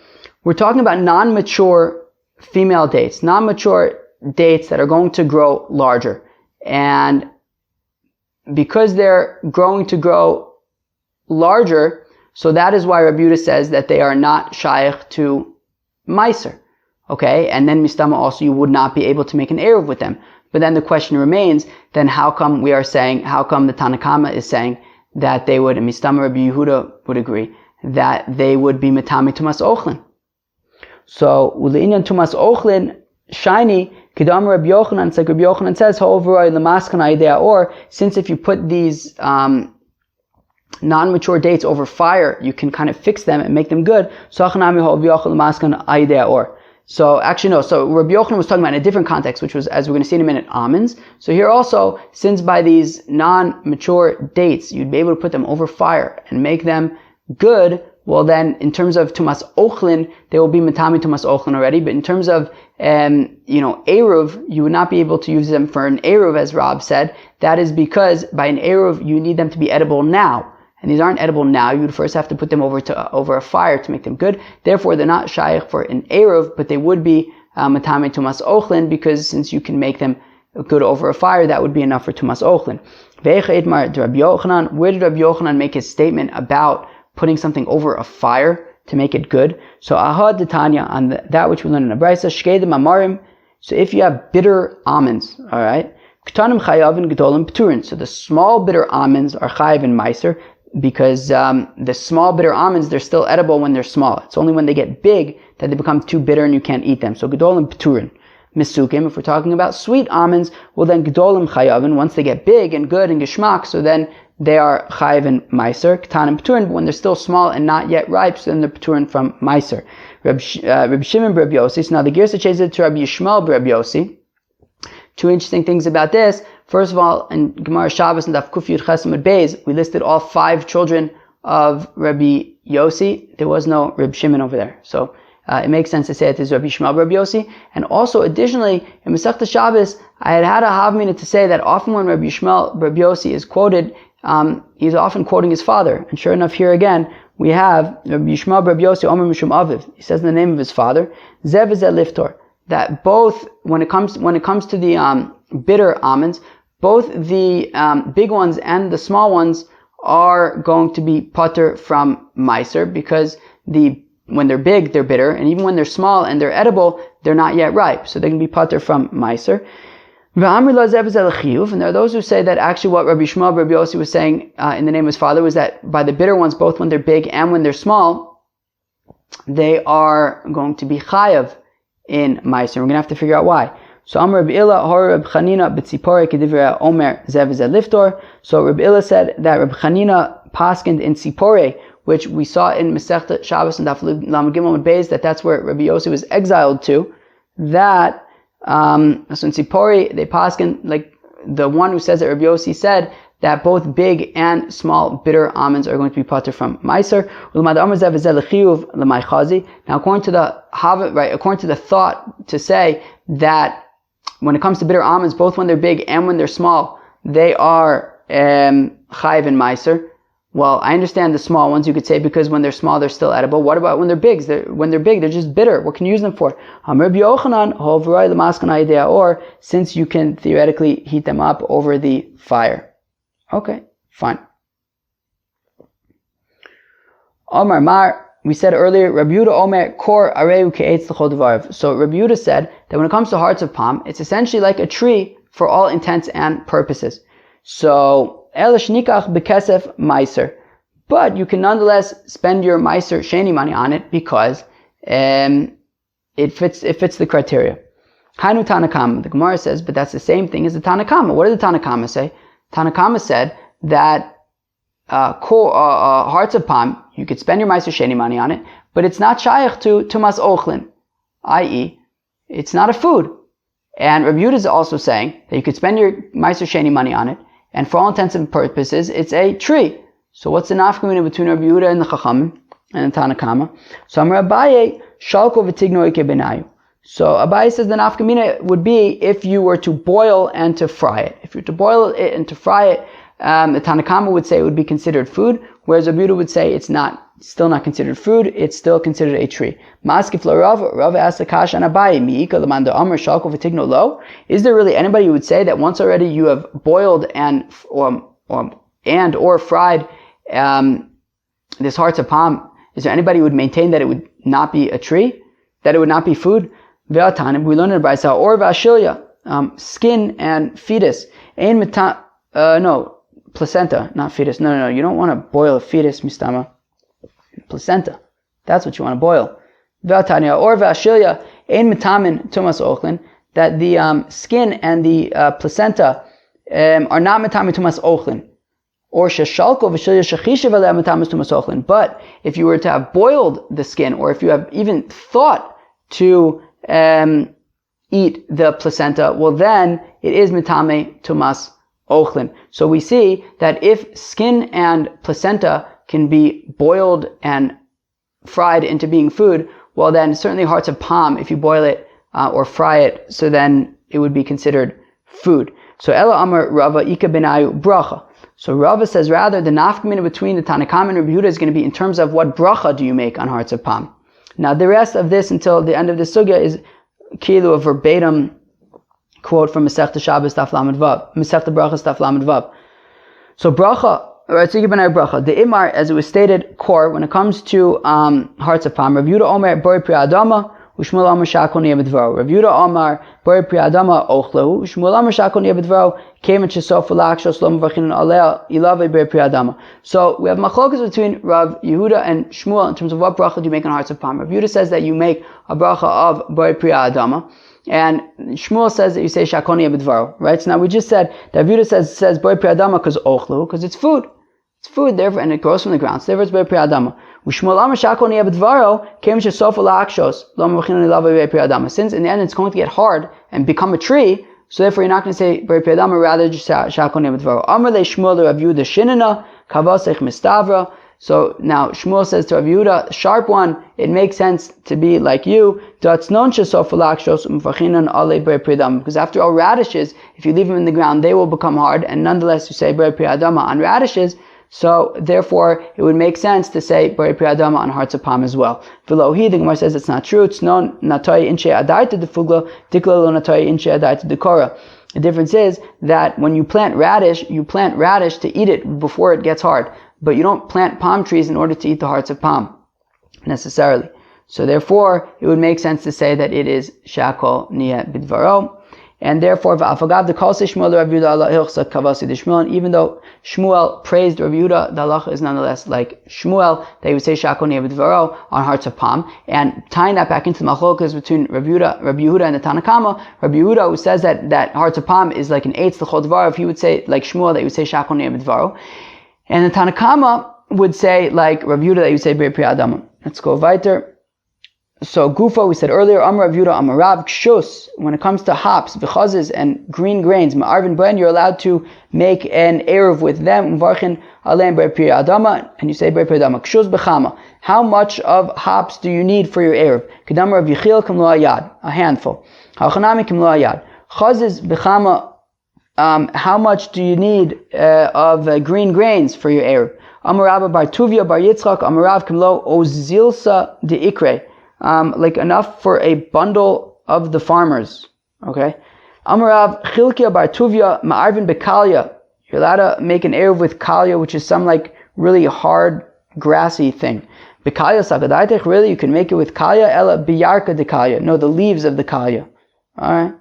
we're talking about non-mature female dates, non-mature dates that are going to grow larger. And because they're going to grow larger, so that is why Rabbi Yehuda says that they are not shaykh to maaser. Okay, and then mistama also you would not be able to make an ayruv with them. But then the question remains, then how come the Tanakama is saying that they would, and mistama Rabbi Yehuda would agree, that they would be metami tumas ochlin? So, ule'inyan tumas ochlin, shaynee, kedam Rabbi Yochanan, it's like Rabbi Yochanan says, ho'ovroi lemaskan idea, or since if you put these non-mature dates over fire, you can kind of fix them and make them good. So achanami ho'ovroi lemaskan idea, or. So actually no, so Rabbi Yochanan was talking about in a different context, which was, as we're going to see in a minute, almonds. So here also, since by these non-mature dates, you'd be able to put them over fire and make them good, well then, in terms of tumas ochlin, they will be metami tumas ochlin already, but in terms of, ayruv, you would not be able to use them for an ayruv, as Rob said. That is because by an ayruv, you need them to be edible now. And these aren't edible now. You would first have to put them over a fire to make them good. Therefore, they're not shaykh for an ayruv, but they would be matame tumas ochlin, because since you can make them good over a fire, that would be enough for tumas ochlin. Where did Rabbi Yochanan make his statement about putting something over a fire to make it good? So ahad detanya, on that which we learn in the brisa, shkedim amarim. So if you have bitter almonds, all right, ketanim chayavin gedolim pturin. So the small bitter almonds are chayav in maaser, because the small bitter almonds, they're still edible when they're small. It's only when they get big that they become too bitter and you can't eat them. So gedolim pturin. Misukim, if we're talking about sweet almonds, well then gedolim chayavin, once they get big and good and geshmak, so then they are chayav in maaser, ketanim pturin, but when they're still small and not yet ripe, so then they're pturin from maaser. Rabbi Shimon Rabbi Yossi, so now the Girsa changes it to Rabbi Yishmael Rabbi Yossi. Two interesting things about this. First of all, in Gemara Shabbos and Daf Kuf Yud Ches Amud Beis, we listed all 5 children of Rabbi Yossi. There was no Rabbi Shimon over there. So it makes sense to say it is Rabbi Yishmael Rabbi Yossi. And also, additionally, in Masechta Shabbos, I had a havmina to say that often when Rabbi Yishmael Rabbi Yossi is quoted, he's often quoting his father. And sure enough, here again, we have Rabbi Yishmael Rabbi Yossi Omer Mishum Aviv. He says in the name of his father, Zev Zeh Liftor. That both, when it comes to the bitter almonds, both the big ones and the small ones are going to be pater from maaser, because when they're big, they're bitter, and even when they're small and they're edible, they're not yet ripe, so they can be pater from maaser. And there are those who say that actually what Rabbi Shmuel Rabbi Yossi was saying in the name of his father was that by the bitter ones, both when they're big and when they're small, they are going to be chayav in maaser. We're going to have to figure out why. So Amar Rabbi Illa, Hor Rabbi Chanina, B'tzipore Kedivra Omer Zev Zeh Liftor. So Rabbi Illa said that Rabbi Chanina paskined in Tzipore, which we saw in Masechta Shabbos and Daf Lamed Gimel and Beis, that's where Rabbi Yossi was exiled to. That so in Tzipore they paskin like the one who says that Rabbi Yossi said that both big and small bitter almonds are going to be pater from maaser. Now, according to the thought to say that when it comes to bitter almonds, both when they're big and when they're small, they are chayiv in maaser. Well, I understand the small ones, you could say, because when they're small, they're still edible. What about when they're big? When they're big, they're just bitter. What can you use them for? Or since you can theoretically heat them up over the fire. Okay, fine. Omar Mar, we said earlier, Rabbi Yehuda Omer Kor Areu Ke'etz L'chol Devarav. So Rabbi Yehuda said that when it comes to hearts of palm, it's essentially like a tree for all intents and purposes. So, el shnikach bekesef maaser. But you can nonetheless spend your maaser shaynee money on it because it fits the criteria. Hainu Tanakama. The Gemara says, but that's the same thing as the Tanakama. What did the Tanakama say? Tanakama said that hearts of palm, you could spend your maaser shaynee money on it, but it's not shaykh to tumas ochlin, i.e., it's not a food. And Rabbi Yehuda is also saying that you could spend your maaser shaynee money on it, and for all intents and purposes, it's a tree. So what's the nafkamina between Rabbi Yehuda and the Chachamim and the Tanakama? So Amar Abaye, shalko v'tigno ike benayu. So Abaye says the nafkamina would be if you were to boil and to fry it. If you were to boil it and to fry it, the Tanakama would say it would be considered food, whereas Rabbi Yehuda would say it's still not considered food, it's still considered a tree. Maskif Rav asked the Kash and Abaye, Mi'ika l'manda amar shalko v'tigno lo? Is there really anybody who would say that once already you have boiled and or fried this hearts of palm, is there anybody who would maintain that it would not be a tree? That it would not be food? Ve'atanim, we learned in the Brisa, or v'ashilya, skin and fetus. Placenta, not fetus. No, you don't want to boil a fetus, mistama. Placenta. That's what you want to boil. Ve'atanya, or v'ashilya, ein mitamin tumas ochlin, that the skin and the placenta are not mitamin tumas ochlin. Or sheshalko v'shilya shechishiv aleh mitamis tumas ochlin. But if you were to have boiled the skin, or if you have even thought to eat the placenta, well then it is mitame tumas ochlin. So we see that if skin and placenta can be boiled and fried into being food, well then certainly hearts of palm, if you boil it or fry it, so then it would be considered food. So Ela Amar Rava Ika Benayu Bracha. So Rava says rather the nafkamina between the Tanakam and Rabbi Yehuda is going to be in terms of what bracha do you make on hearts of palm. Now the rest of this until the end of the sugya is kilu a verbatim quote from Masechta Shabbos Daf Lamed Vav, Masechta Brachas Daf Lamed Vav. So bracha, right? So bracha. The imar, as it was stated, core when it comes to hearts of palm. Rabbi Yehuda Omer Bori Pri Adama. Ushmul Amar Shakol Niyabedvaro. Rav Yehuda Amar Bori Pri Adama Ochlehu. Ushmul Amar Shakol Niyabedvaro. Kemen Shesof Ulakshos Lo Mavachin Aleh Ilave Bori Pri Adama. So we have machlokas between Rav Yehuda and Shmuel in terms of what bracha do you make on hearts of palm. Rav Yehuda says that you make a bracha of Bori Pri Adama, and Shmuel says that you say Shakol Niyabedvaro. Right? So now we just said that Rav Yehuda says Bori Pri Adama because Ochlehu, because it's food. It's food, therefore, and it grows from the ground. So therefore, it's Bori Pri Adama. Since in the end it's going to get hard and become a tree, so therefore you're not going to say Bori Pri Adama, rather just Shakol Niyabedvaro. Amar le Shmuel Rav Yehuda Shinana Kavasech Mistavra. So now Shmuel says to Rav Yehuda, sharp one, it makes sense to be like you, because after all, radishes, if you leave them in the ground, they will become hard, and nonetheless you say Bori Pri Adama on radishes. So therefore, it would make sense to say Bori Pri Adama on hearts of palm as well. Velohi, the Gemara says it's not true. It's known natoi inche adaita defugla dikla lo natoi inche adaita dekora. The difference is that when you plant radish to eat it before it gets hard, but you don't plant palm trees in order to eat the hearts of palm necessarily. So therefore, it would make sense to say that it is Shakol Niyabedvaro. And therefore, v'afagav the kol Shmuel Rav Yehuda Allah hilchsa kavasi the Shmuel. And even though Shmuel praised Rav Yehuda, the halacha is nonetheless like Shmuel, that he would say Shakol Niyabedvaro on hearts of palm. And tying that back into the machlokas between Rav Yehuda and the Tanakama, Rav Yehuda who says that hearts of palm is like an eitz l'chol dvar, if he would say like Shmuel that he would say Shakol Niyabedvaro, and the Tanakama would say like Rav Yehuda that he would say Bori Pri Adama. Let's go weiter. So Gufa, we said earlier, Amar Rav Yehuda, Amar Rav Kshus, when it comes to hops, v'chazes, and green grains, ma'arvin ben, you're allowed to make an ayruv with them, mvarchin alein Bori Pri Adama, and you say Bori Pri Adama. Kshus b'chama. How much of hops do you need for your ayruv? Kedam Rav Yechiel kam lo ayad, a handful. Hachanami kam lo ayad. Chazes b'chama, how much do you need of green grains for your ayruv? Amar Rabba bar Tuvia bar Yitzchak, Amar Rav kam lo ozilsa de ikre. Like enough for a bundle of the farmers. Okay. Amarav Chilkia Bar Tuvia Ma'arvin Bekalya. You're allowed to make an ayruv with kalya, which is some like really hard, grassy thing. Bekalya Sagadaitech, really, you can make it with kalya, ela biyarka de kalya. No, the leaves of the kalya. Alright.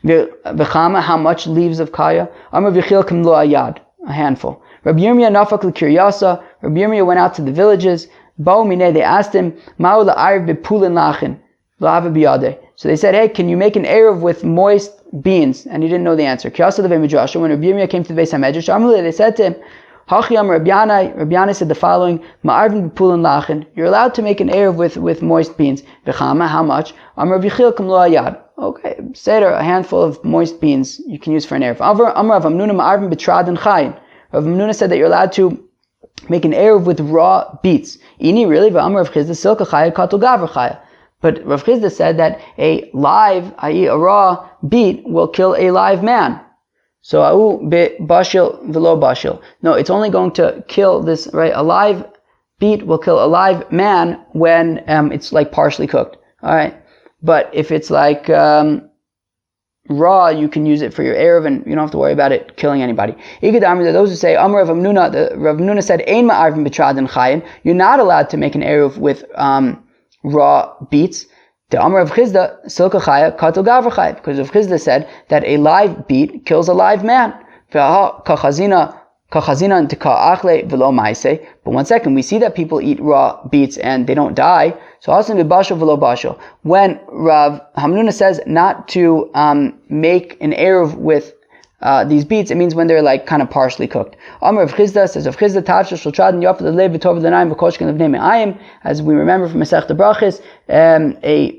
V'chama, how much leaves of kaya? Amar v'chil kim lo ayad, a handful. Rabbi Yirmiyah nafak l'kiryasa. Rabbi Yirmiyah went out to the villages. Ba'u minei, they asked him, ma'u la'ayruv b'pulin lachin, v'hava b'yadeh. So they said, hey, can you make an ayruv with moist beans? And he didn't know the answer. Kyasa l'vei midrash. When Rabbi Yirmiyah came to the Beis HaMedrash, Amruleh, they said to him, Hachi Amar Rabbi Yanai. Rabbi Yanai said the following: Ma'arvin b'pulin lachin. You're allowed to make an ayruv with moist beans. V'chama, how much? Amar v'chil kam lo ayad. Okay, seder, a handful of moist beans you can use for an ayruv. Amar Rav Hamnuna ma'arvin b'trad and chayin. Rav Hamnuna said that you're allowed to make an ayruv with raw beets. Ini really? V'amar Rav Chizda silka chaya katul gavra chaya. But Rav Chizda said that a live, i.e. a raw beet, will kill a live man. So, a'u be bashil v'lo bashil. No, it's only going to kill this, right? A live beet will kill a live man when it's like partially cooked. Alright? But if it's like raw, you can use it for your ayruv and you don't have to worry about it killing anybody. Those who say, Amar Rav Hamnuna said, Ein ma'arvin b'trad and chayin. You're not allowed to make an ayruv with raw beets. The Amar of Chizda, Silka Chaya, Katul Gavra Chaya, because Rav Chizda said that a live beet kills a live man. Kachazina and Achle v'lo ma'aseh. But one second, we see that people eat raw beets and they don't die. So also v'bashal v'lo bashal. When Rav Hamnuna says not to make an ayruv with these beets, it means when they're like kind of partially cooked. Amar of Chizda says of Chizda Tavshel Shulchad Yaf Lev V'Tov L'Naim V'Koshkin L'Vnei Me'ayim, as we remember from Masechta Brachos, a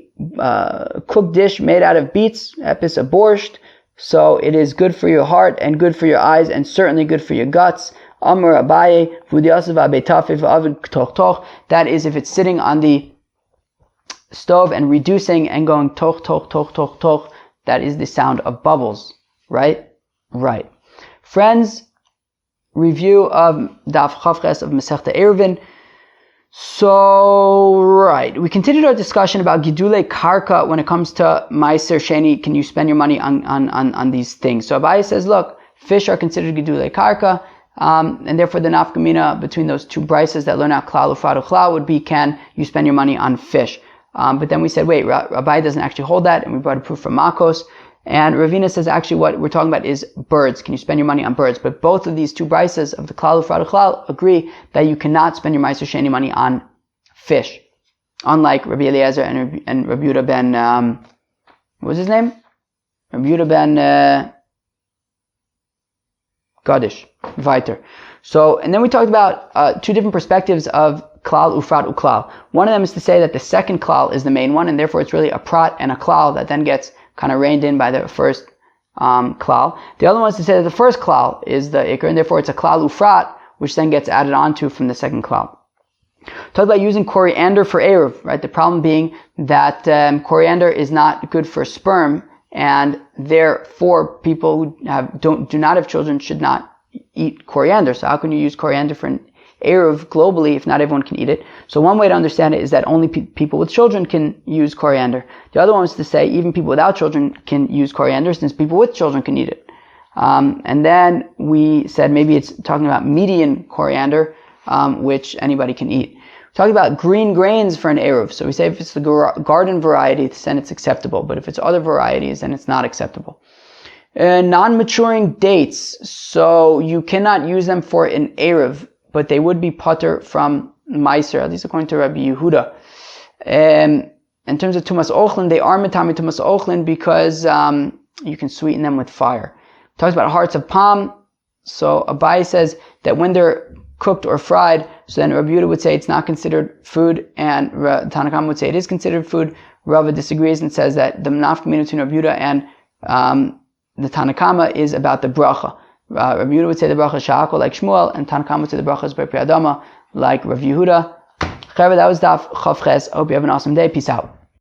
cooked dish made out of beets, epis a borscht. So it is good for your heart and good for your eyes and certainly good for your guts. Amar Abaye V'Udiyasav Abetafif V'Avid Toch Toch. That is if it's sitting on the stove and reducing and going toch toch toch toch toch. That is the sound of bubbles, right? Right. Friends, review of Daf Chavches of Masechta Ayruvin. So, right. We continued our discussion about Gidulei Karka when it comes to maaser, shaynee. Can you spend your money on these things? So Abaye says, look, fish are considered Gidulei Karka, and therefore the nafkamina between those two brises that learn out klal ufrad uchlal would be, can you spend your money on fish? But then we said, wait, Abaye doesn't actually hold that, and we brought a proof from Makos. And Ravina says actually what we're talking about is birds. Can you spend your money on birds? But both of these two brises of the klal ufrad uchlal agree that you cannot spend your maaser shaynee money on fish. Unlike Rabbi Eliezer and Rabbi Yehuda ben, what was his name? Rabbi Yehuda ben Gadish, Viter. So, and then we talked about two different perspectives of klal ufrad uklal. One of them is to say that the second klal is the main one, and therefore it's really a prat and a klal that then gets kind of reined in by the first klal. The other one is to say that the first klal is the ikr, and therefore it's a klal ufrat, which then gets added onto from the second klal. Talk about using coriander for ayruv, right? The problem being that coriander is not good for sperm, and therefore people who do not have children should not eat coriander. So how can you use coriander for an ayruv globally if not everyone can eat it? So one way to understand it is that only people with children can use coriander. The other one is to say even people without children can use coriander since people with children can eat it. And then we said maybe it's talking about median coriander, which anybody can eat. We're talking about green grains for an ayruv. So we say if it's the garden variety, then it's acceptable. But if it's other varieties, then it's not acceptable. Non-maturing dates. So you cannot use them for an ayruv, but they would be pater from maaser, at least according to Rabbi Yehuda. In terms of tumas ochlin, they are metame tumas ochlin because you can sweeten them with fire. Talks about hearts of palm. So Abaye says that when they're cooked or fried, so then Rabbi Yehuda would say it's not considered food, and Tanakam would say it is considered food. Rava disagrees and says that the nafkamina between Rabbi Yehuda and the Tanakama is about the bracha. Rabbi Yehuda would say the bracha sha'ako like Shmuel, and Tanakama would say the bracha is by Pri Adama like Rabbi Yehuda. That was Daf Chavches. I hope you have an awesome day. Peace out.